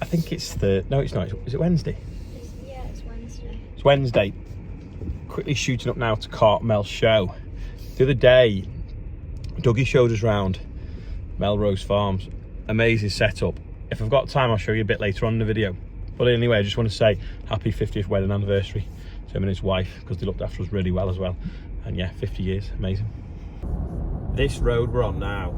I think it's no, it's not. Is it Wednesday? Yeah, it's Wednesday. It's Wednesday. Quickly shooting up now to CARTMEL show. The other day, Dougie showed us round Melrose Farms. Amazing setup. If I've got time, I'll show you a bit later on in the video. But anyway, I just want to say happy 50th wedding anniversary to him and his wife, because they looked after us really well as well. And yeah, 50 years, amazing. This road we're on now,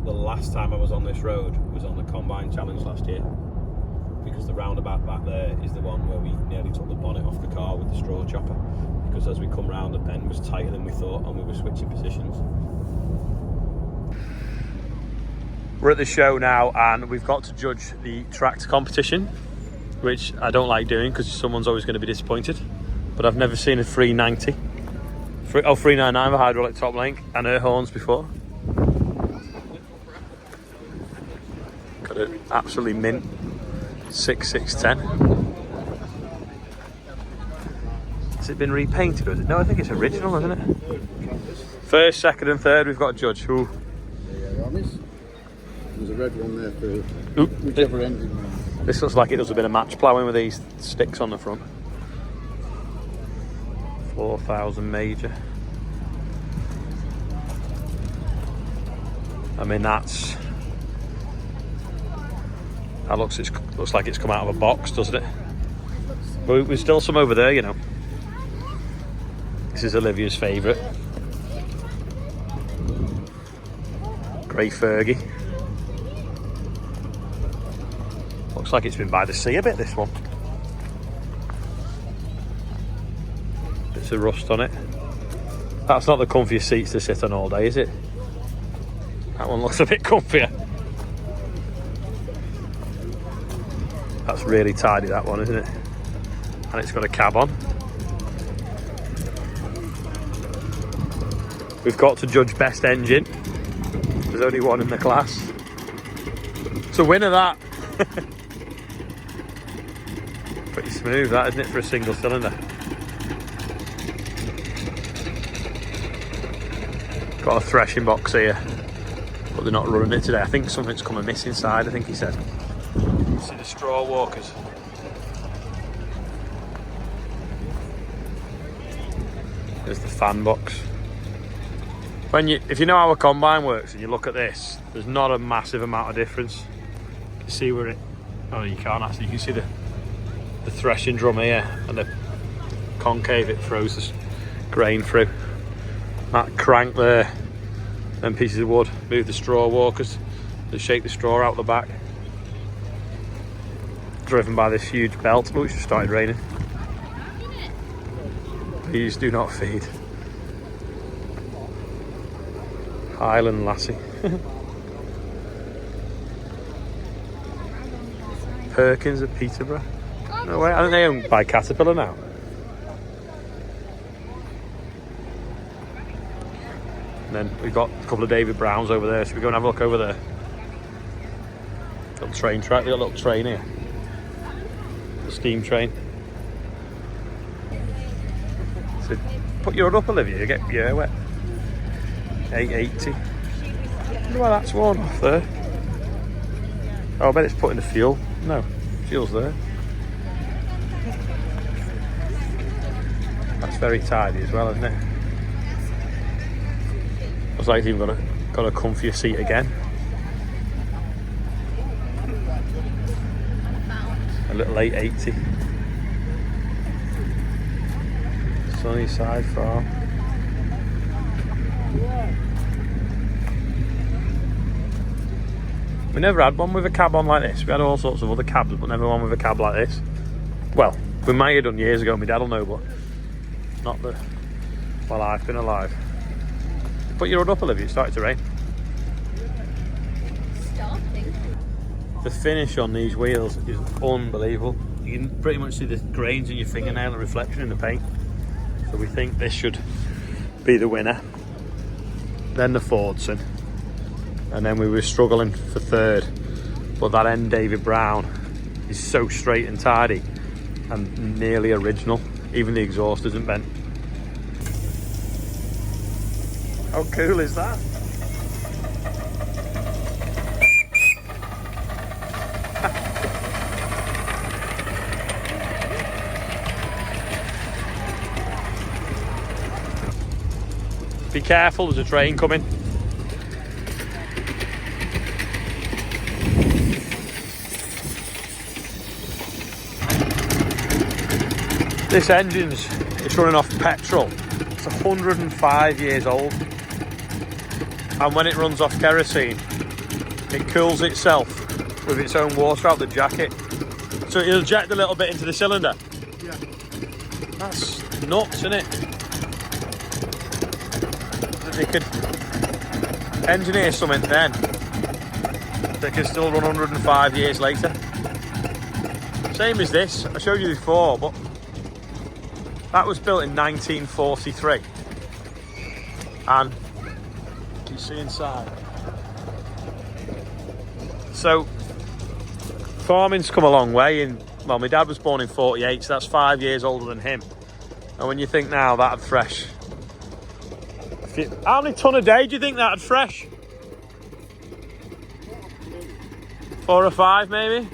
the last time I was on this road was on the Combine Challenge last year, because the roundabout back there is the one where we nearly took the bonnet off the car with the straw chopper, because as we come round the bend was tighter than we thought and we were switching positions. We're at the show now and we've got to judge the tractor competition, which I don't like doing because someone's always going to be disappointed. But I've never seen a 390. 399 with hydraulic top link and air horns before. Got it absolutely mint 6610. Has it been repainted or is it? No, I think it's original, isn't it? First, second and third we've got a judge. Who? There's a red one there for whichever engine. This looks like it does a bit of match ploughing with these sticks on the front. 4,000 major. I mean that looks like it's come out of a box, doesn't it? But there's still some over there, you know. This is Olivia's favourite. Grey Fergie. Looks like it's been by the sea a bit, this one. Bits of rust on it. That's not the comfiest seats to sit on all day, is it? That one looks a bit comfier. That's really tidy, that one, isn't it? And it's got a cab on. We've got to judge best engine. There's only one in the class. It's a winner, that. Pretty smooth, that, isn't it, for a single cylinder? Got a threshing box here, but they're not running it today. I think something's come amiss inside, I think he said. See the straw walkers. There's the fan box. If you know how a combine works and you look at this, there's not a massive amount of difference. You can see where it, oh, you can't actually, you can see the threshing drum here and the concave it throws the grain through. That crank there, them pieces of wood, move the straw walkers that shake the straw out the back. Driven by this huge belt. Oh, it's just started raining. Please do not feed. Highland Lassie. Perkins of Peterborough. No way, I think they owned by Caterpillar now. And then we've got a couple of David Browns over there, so we go and have a look over there. Little train track, got a little train here. A steam train. So put your hood up, Olivia, you get your hair wet. 880. Wonder why that's worn off there. Oh, I bet it's putting the fuel. No, fuel's there. That's very tidy as well, isn't it? Looks like it's even got a comfier seat again. A little 880. Sunnyside Farm. We never had one with a cab on like this. We had all sorts of other cabs, but never one with a cab like this. Well, we might have done years ago, my dad will know, but not while I've been alive. Put your hood up, Olivia, it's starting to rain. Starting. The finish on these wheels is unbelievable. You can pretty much see the grains in your fingernail and reflection in the paint. So we think this should be the winner. Then the Fordson. And then we were struggling for third. But that end David Brown is so straight and tidy and nearly original. Even the exhaust isn't bent. How cool is that? Be careful, there's a train coming. This engine's it's running off petrol. It's 105 years old. And when it runs off kerosene, it cools itself with its own water out the jacket. So it'll eject a little bit into the cylinder. Yeah. That's nuts, isn't it? They could engineer something then that can still run 105 years later. Same as this, I showed you before, but that was built in 1943. And you see inside. So farming's come a long way. Well, my dad was born in 48, so that's 5 years older than him. And when you think now that'd fresh, how many ton a day do you think that'd fresh? 4 or 5 maybe?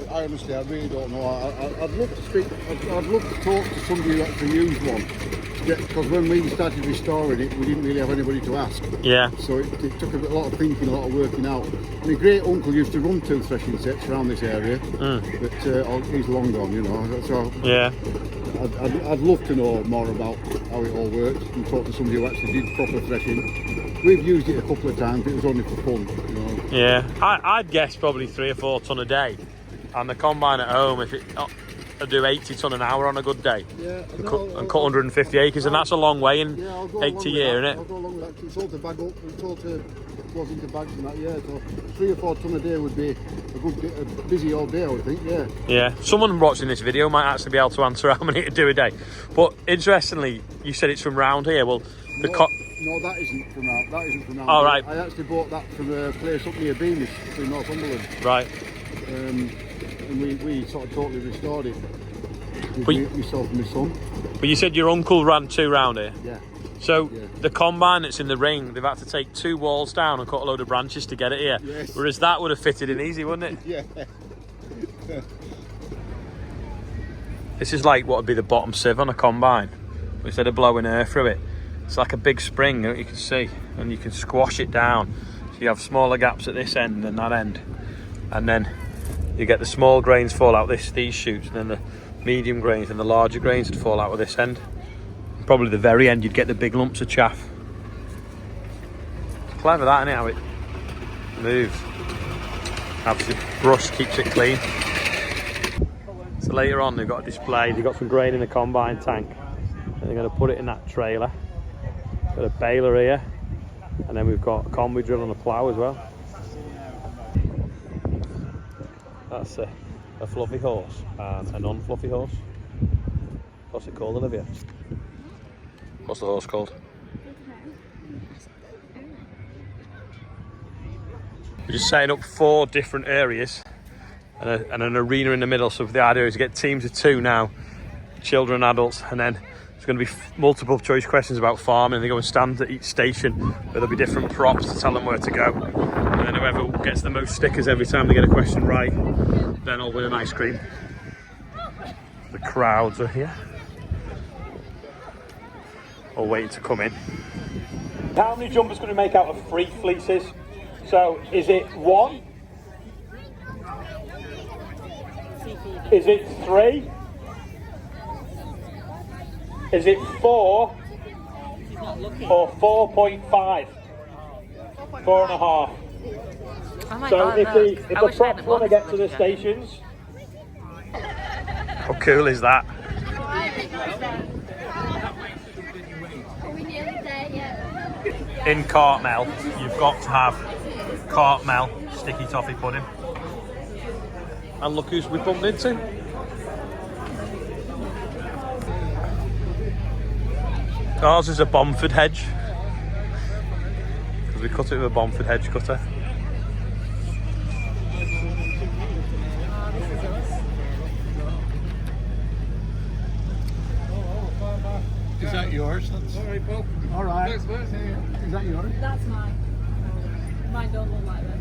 I honestly, I really don't know. I'd love to speak. I'd love to talk to somebody who actually used one. Because when we started restoring it, we didn't really have anybody to ask. Yeah. So it took a lot of thinking, a lot of working out. My great uncle used to run 2 threshing sets around this area, but he's long gone, you know. So yeah. I'd love to know more about how it all works and talk to somebody who actually did proper threshing. We've used it a couple of times. It was only for fun, you know. Yeah. I'd guess probably 3 or 4 ton a day. And the combine at home, if I do 80 ton an hour on a good day, yeah, and cut 150 acres, and that's a long way in 80 year, isn't it? I'll go along with that. It's all to bag up, it's all to goes into bags and that, yeah. So 3 or 4 ton a day would be a busy old day, I would think, yeah. Yeah, someone watching this video might actually be able to answer how many to do a day. But interestingly, you said it's from round here. Well, No, that isn't from round. That isn't from round. Oh, right. I actually bought that from a place up near Beamish in Northumberland. Right. And we sort of totally restored it. Myself and my son. But you said your uncle ran 2 round here? Yeah. So the combine that's in the ring, they've had to take 2 walls down and cut a load of branches to get it here. Yes. Whereas that would have fitted in easy, wouldn't it? Yeah. This is like what would be the bottom sieve on a combine. Instead of blowing air through it, it's like a big spring that you can see, and you can squash it down. So you have smaller gaps at this end than that end, and then you get the small grains fall out these chutes, and then the medium grains and the larger grains would fall out of this end. And probably the very end you'd get the big lumps of chaff. It's clever that, isn't it, how it moves. Obviously brush keeps it clean. So later on they've got a display, they've got some grain in the combine tank, and they're going to put it in that trailer. Got a baler here, and then we've got a combi drill and a plough as well. That's a fluffy horse and a non-fluffy horse. What's it called, Olivia? What's the horse called? We're just setting up 4 different areas and an arena in the middle. So the idea is to get teams of 2 now, children and adults, and then there's going to be multiple choice questions about farming. They go and stand at each station where there'll be different props to tell them where to go. And then whoever gets the most stickers every time they get a question right, then I'll win an ice cream. The crowds are here, all waiting to come in. How many jumpers can we make out of 3 fleeces? So is it 1? Is it 3? Is it 4? Or 4.5? 4.5. Oh my So God, if the I wish I props had want to one get to the picture. stations, how cool is that? Are we nearly there yet? In CARTMEL, you've got to have CARTMEL sticky toffee pudding. And look who's we bumped into. Ours is a Bomford hedge, because we cut it with a Bomford hedge cutter. Is that yours? That's all right, Paul. All right. Is that yours? That's mine. Mine don't look like that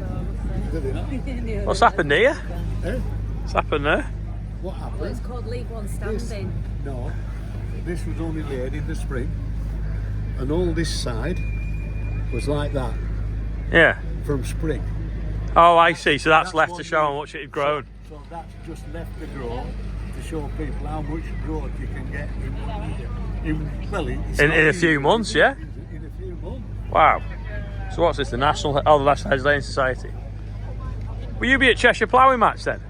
though. What's happened here? Eh? What's happened there? What happened? It's called leave one standing. No, this was only laid in the spring. and all this side was like that Yeah. from spring. Oh, I see. So that's left to what show you- how much it had grown. So that's just left to grow to show people how much growth you can get In a few months, yeah? In a few months. Wow. So what's this? The National... Oh, that's Hedge Laying Society. Will you be at Cheshire Ploughing match then?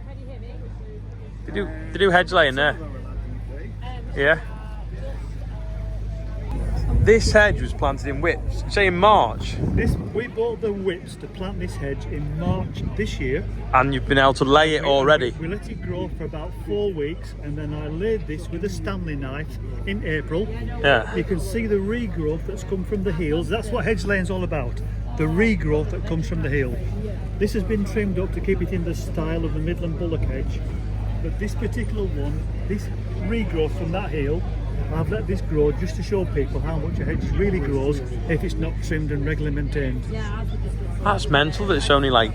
They do hedge laying there. Yeah. This hedge was planted in whips. Say in March. We bought the whips to plant this hedge in March this year. And you've been able to lay it already. We let it grow for about 4 weeks, and then I laid this with a Stanley knife in April. Yeah. You can see the regrowth that's come from the heels. That's what hedge laying's all about. The regrowth that comes from the heel. This has been trimmed up to keep it in the style of the Midland Bullock hedge. But this particular one, this regrowth from that heel, I've let this grow just to show people how much a hedge really grows if it's not trimmed and regularly maintained. That's mental that it's only like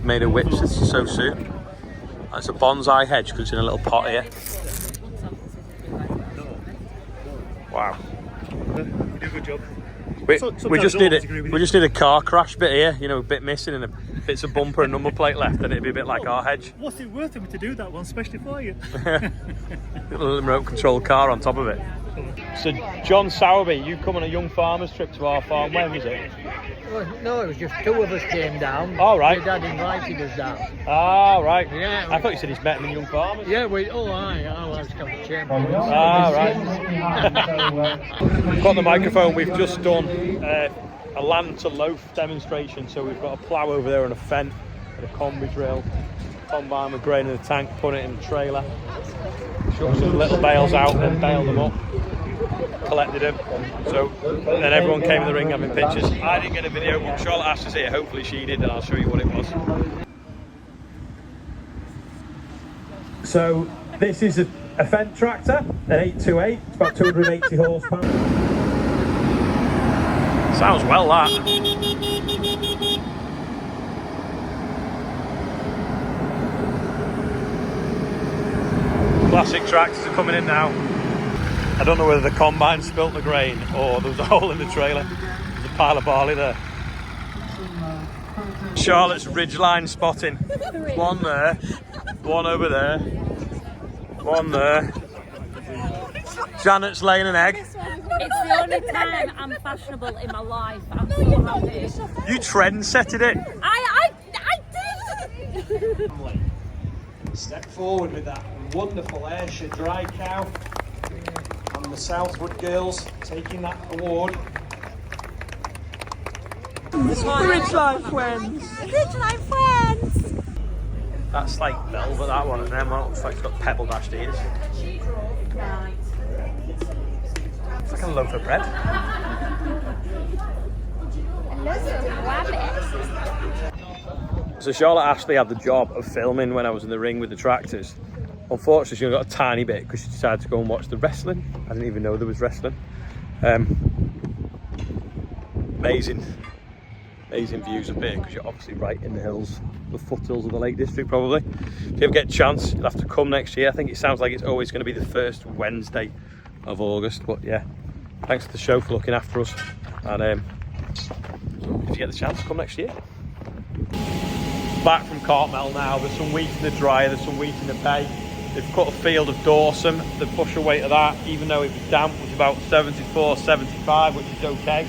made of whips so soon. That's a bonsai hedge because it's in a little pot here. Wow. You do a good job. We Sometimes just I need always agree with we you. just need a car crash bit here, you know, a bit missing and a bits of bumper and number plate left, and it'd be a bit like our hedge. What's it worth me to do that one, especially for you? A little remote control car on top of it. So John Sowerby, you come on a young farmer's trip to our farm. When was it? No, it was just 2 of us came down. All right. My dad invited us down. Ah, right. Yeah. I thought you said he's met them in young farmers. Yeah, I was coming to chamber. Ah, right. We've got the microphone. We've just done a land to loaf demonstration. So we've got a plough over there and a fence and a combi drill, combine with grain in the tank, put it in the trailer, shook some little bales out and bailed them up, collected them. So then everyone came in the ring having pictures. I didn't get a video, but Charlotte asked us here. Hopefully she did, and I'll show you what it was. So this is a Fendt tractor, an 828. It's about 280 horsepower. Sounds well, that. Classic tractors are coming in now. I don't know whether the combine spilt the grain or there was a hole in the trailer. There's a pile of barley there. Charlotte's ridgeline spotting. One there, one over there, one there. Janet's laying an egg. It's the only time I'm fashionable in my life. I'm so happy. You trendsetted it. I did! Step forward with that wonderful Ayrshire dry cow and the Southwood girls taking that award. Ridgeline friends. Ridgeline friends! That's like velvet, that one, and then one looks like it's got pebble dashed ears. It's like a loaf of bread. So Charlotte Ashley had the job of filming when I was in the ring with the tractors. Unfortunately, she only got a tiny bit because she decided to go and watch the wrestling. I didn't even know there was wrestling. Amazing views up here because you're obviously right in the hills, the foothills of the Lake District probably. If you ever get a chance, you'll have to come next year. I think it sounds like it's always going to be the first Wednesday of August, but yeah, thanks to the show for looking after us, and if you get the chance, come next year. Back from CARTMEL now. There's some wheat in the dryer, there's some wheat in the bay. They've cut a field of Dawson. The bushel weight of that, even though it was damp, was about 74, 75, which is okay.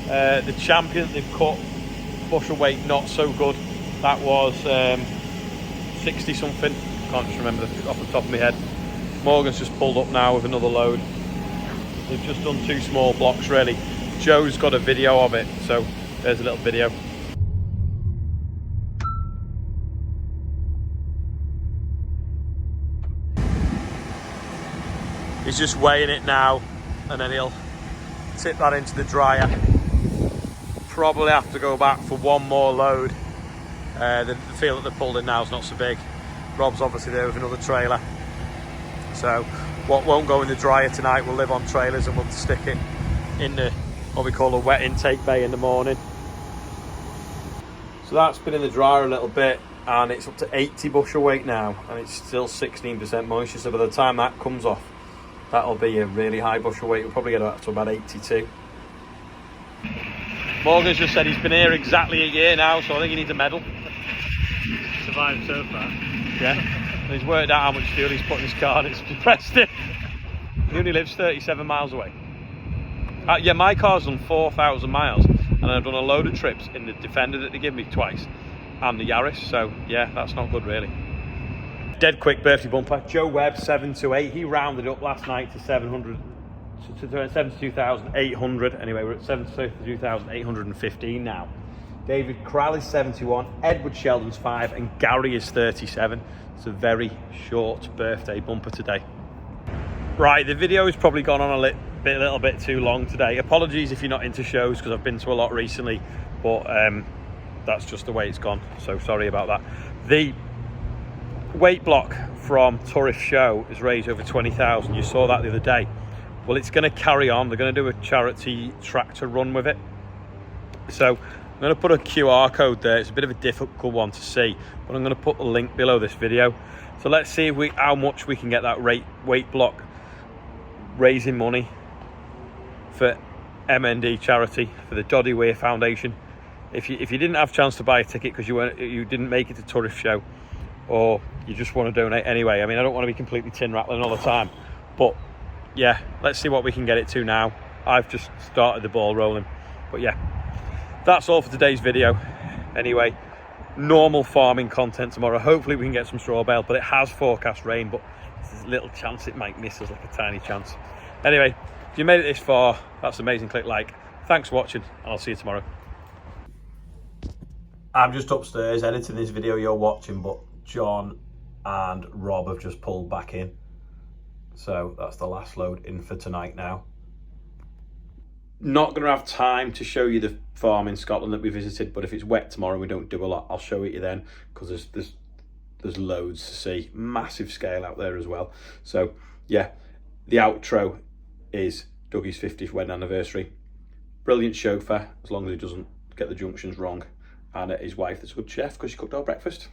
The champion they've cut, bushel weight not so good. That was 60 something. Can't just remember off the top of my head. Morgan's just pulled up now with another load. They've just done 2 small blocks really. Joe's got a video of it, so there's a little video. He's just weighing it now, and then he'll tip that into the dryer. Probably have to go back for one more load. The field that they pulled in now is not so big. Rob's obviously there with another trailer. So what won't go in the dryer tonight will live on trailers, and we'll stick it in the what we call a wet intake bay in the morning. So that's been in the dryer a little bit, and it's up to 80 bushel weight now, and it's still 16% moisture. So by the time that comes off, that'll be a really high bushel weight. We'll probably get up to about 82. Morgan's just said he's been here exactly a year now, so I think he needs a medal. Survived so far. Yeah. He's worked out how much fuel he's put in his car and it's depressed him. He only lives 37 miles away. Yeah, my car's done 4,000 miles and I've done a load of trips in the Defender that they give me twice and the Yaris, so yeah, that's not good really. Dead quick birthday bumper. Joe Webb 728. He rounded up last night to 72,800. Anyway, we're at 72,815 now. David Krall is 71. Edward Sheldon's 5, and Gary is 37. It's a very short birthday bumper today. Right, the video has probably gone on a little bit too long today. Apologies if you're not into shows because I've been to a lot recently, but that's just the way it's gone. So sorry about that. The weight block from Turriff Show has raised over 20,000. You saw that the other day. Well, it's going to carry on. They're going to do a charity tractor run with it. So I'm going to put a QR code there. It's a bit of a difficult one to see, but I'm going to put the link below this video. So let's see if how much we can get that weight block raising money for MND charity, for the Doddy Weir Foundation. If you didn't have a chance to buy a ticket because you didn't make it to Turriff Show, or you just want to donate anyway, I mean, I don't want to be completely tin rattling all the time, but yeah, let's see what we can get it to now. I've just started the ball rolling, but yeah, that's all for today's video. Anyway, normal farming content tomorrow. Hopefully we can get some straw bale, but it has forecast rain, but there's a little chance it might miss us, like a tiny chance. Anyway, if you made it this far, that's amazing. Click like. Thanks for watching, and I'll see you tomorrow. I'm just upstairs editing this video you're watching, but John and Rob have just pulled back in. So that's the last load in for tonight now. Not going to have time to show you the farm in Scotland that we visited, but if it's wet tomorrow we don't do a lot, I'll show it you then, because there's loads to see. Massive scale out there as well. So yeah, the outro is Dougie's 50th wedding anniversary. Brilliant chauffeur, as long as he doesn't get the junctions wrong, and his wife that's a good chef because she cooked our breakfast.